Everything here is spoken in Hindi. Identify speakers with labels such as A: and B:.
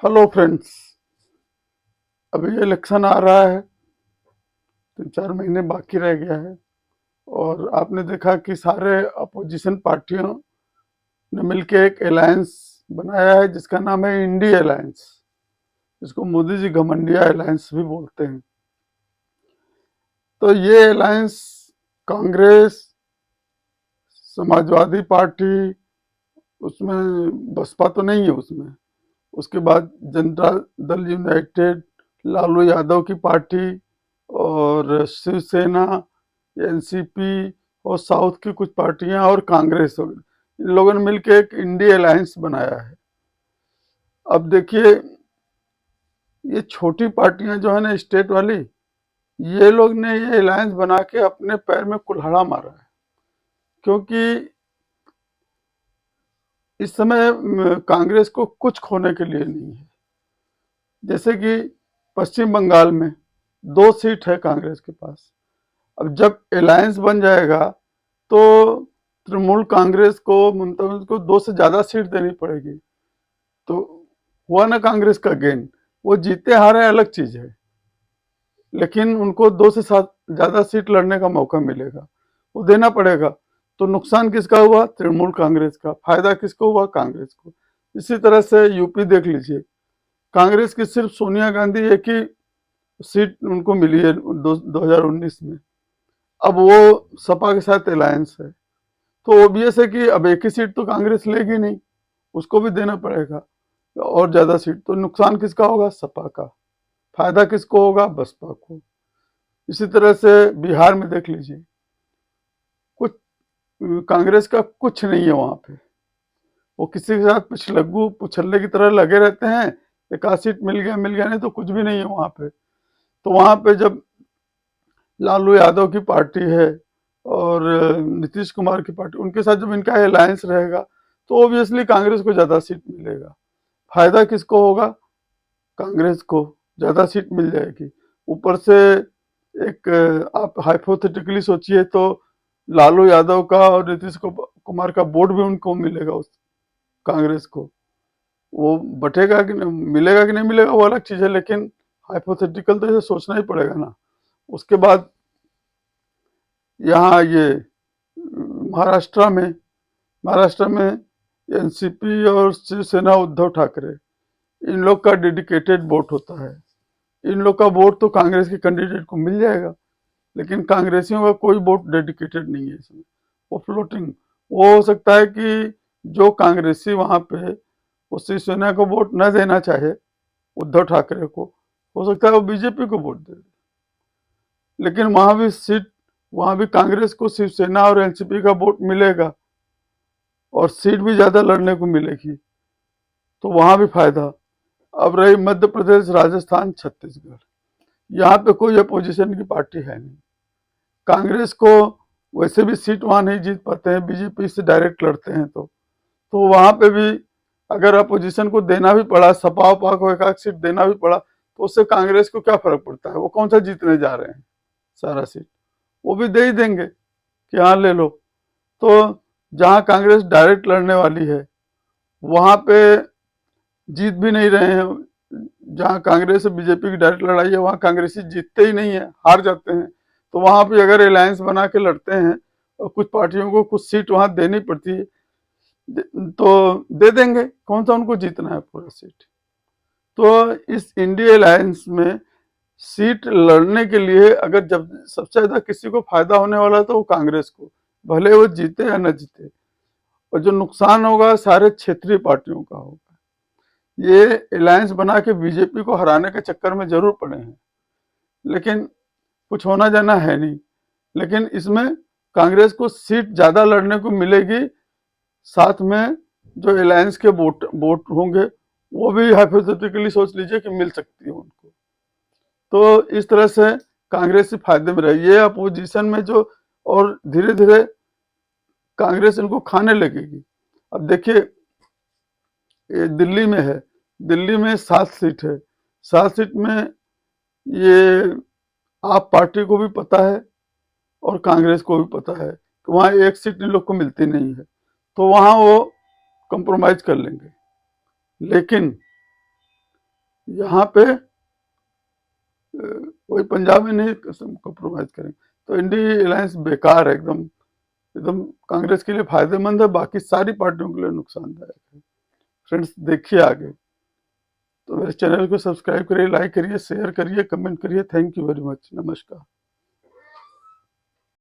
A: Hello friends. अभी इलेक्शन आ रहा है, 3-4 महीने बाकी रह गया है। और आपने देखा कि सारे अपोजिशन पार्टियों ने मिलकर एक अलायंस बनाया है जिसका नाम है इंडी अलायंस, जिसको मोदी जी घमंडिया अलायंस भी बोलते हैं। तो ये अलायंस कांग्रेस, समाजवादी पार्टी, उसमें बसपा तो नहीं है उसमें, उसके बाद जनता दल यूनाइटेड, लालू यादव की पार्टी और शिवसेना, एनसीपी और साउथ की कुछ पार्टियां और कांग्रेस हो, इन लोगों ने मिलकर एक इंडी अलायंस बनाया है। अब देखिए, ये छोटी पार्टियां जो है ना, स्टेट वाली, ये लोग ने ये अलायंस बना के अपने पैर में कुल्हाड़ा मारा है। क्योंकि इस समय कांग्रेस को कुछ खोने के लिए नहीं है। जैसे कि पश्चिम बंगाल में 2 सीट है कांग्रेस के पास। अब जब अलायंस बन जाएगा तो तृणमूल कांग्रेस को, ममता बनर्जी को 2 से ज्यादा सीट देनी पड़ेगी। तो हुआ ना कांग्रेस का गेन। वो जीते हारे अलग चीज है, लेकिन उनको 2 से ज्यादा सीट लड़ने का मौका मिलेगा, वो देना पड़ेगा। तो नुकसान किसका हुआ? तृणमूल कांग्रेस का। फायदा किसको हुआ? कांग्रेस को। इसी तरह से यूपी देख लीजिए, कांग्रेस की सिर्फ सोनिया गांधी एक ही सीट उनको मिली है 2019 में। अब वो सपा के साथ अलायंस है, तो ओबियस है कि अब एक ही सीट तो कांग्रेस लेगी नहीं, उसको भी देना पड़ेगा और ज्यादा सीट। तो नुकसान किसका होगा? सपा का। फायदा किसको होगा? बसपा को। इसी तरह से बिहार में देख लीजिए, कुछ कांग्रेस का कुछ नहीं है वहां पे। वो किसी के साथ पिछलग्गू पुछल्ले की तरह लगे रहते हैं। एक आध सीट मिल गया, नहीं तो कुछ भी नहीं है वहां पे। तो वहां पे जब लालू यादव की पार्टी है और नीतीश कुमार की पार्टी, उनके साथ जब इनका अलायंस रहेगा तो ऑब्वियसली कांग्रेस को ज्यादा सीट मिलेगा। फायदा किसको होगा? कांग्रेस को ज्यादा सीट मिल जाएगी। ऊपर से एक आप हाइपोथेटिकली सोचिए तो लालू यादव का और कुमार का वोट भी उनको मिलेगा, उस कांग्रेस को। वो बटेगा कि नहीं, मिलेगा कि नहीं मिलेगा वो अलग चीज है, लेकिन हाइपोथेटिकल तो इसे सोचना ही पड़ेगा ना। उसके बाद यहाँ ये महाराष्ट्र में एनसीपी और शिवसेना, उद्धव ठाकरे, इन लोग का डेडिकेटेड वोट होता है। इन लोग का वोट तो कांग्रेस के कैंडिडेट को मिल जाएगा, लेकिन कांग्रेसियों का कोई वोट डेडिकेटेड नहीं है इसमें। वो फ्लोटिंग। वो हो सकता है कि जो कांग्रेसी वहां पे वो शिवसेना को वोट न देना चाहे, उद्धव ठाकरे को, हो सकता है वो बीजेपी को वोट दे दे। लेकिन वहां भी कांग्रेस को शिवसेना और एनसीपी का वोट मिलेगा और सीट भी ज्यादा लड़ने को मिलेगी, तो वहां भी फायदा। अब रही मध्य प्रदेश, राजस्थान, छत्तीसगढ़, यहाँ पे कोई अपोजिशन की पार्टी है नहीं। कांग्रेस को वैसे भी सीट वहां नहीं जीत पाते हैं, बीजेपी से डायरेक्ट लड़ते हैं। तो वहां पे भी अगर अपोजिशन को देना भी पड़ा, सपा उपा को एक आध सीट देना भी पड़ा, तो उससे कांग्रेस को क्या फर्क पड़ता है? वो कौन सा जीतने जा रहे हैं सारा सीट? वो भी दे ही देंगे कि हाँ ले लो। तो जहां कांग्रेस डायरेक्ट लड़ने वाली है वहां पे जीत भी नहीं रहे हैं। जहां कांग्रेस और बीजेपी की डायरेक्ट लड़ाई है वहां कांग्रेसी जीतते ही नहीं है, हार जाते हैं। तो वहां पे अगर अलायंस बना के लड़ते हैं और कुछ पार्टियों को कुछ सीट वहां देनी पड़ती है, तो दे देंगे। कौन सा उनको जीतना है पूरा सीट? तो इस इंडिया अलायंस में सीट लड़ने के लिए अगर जब सबसे ज्यादा किसी को फायदा होने वाला है तो वो कांग्रेस को, भले वो जीते या न जीते। और जो नुकसान होगा सारे क्षेत्रीय पार्टियों का होगा। ये अलायंस बना के बीजेपी को हराने के चक्कर में जरूर पड़े हैं, लेकिन कुछ होना जाना है नहीं। लेकिन इसमें कांग्रेस को सीट ज्यादा लड़ने को मिलेगी, साथ में जो अलायंस के वोट वोट होंगे वो भी हाइपोथेटिकली सोच लीजिए कि मिल सकती है उनको। तो इस तरह से कांग्रेस ही फायदे में रही है अपोजिशन में जो। और धीरे धीरे कांग्रेस इनको खाने लगेगी। अब देखिए, ये दिल्ली में है, दिल्ली में 7 सीट है। 7 सीट में ये आप पार्टी को भी पता है और कांग्रेस को भी पता है कि वहां एक सीट इन लोग को मिलती नहीं है, तो वहां वो कंप्रोमाइज कर लेंगे। लेकिन यहाँ पे कोई पंजाब में नहीं कॉम्प्रोमाइज करेंगे। तो इंडी अलायंस बेकार है एकदम, एकदम कांग्रेस के लिए फायदेमंद है, बाकी सारी पार्टियों के लिए नुकसानदायक है। फ्रेंड्स देखिए आगे, तो मेरे चैनल को सब्सक्राइब करिए, लाइक करिए, शेयर करिए, कमेंट करिए। Thank you very much. नमस्कार।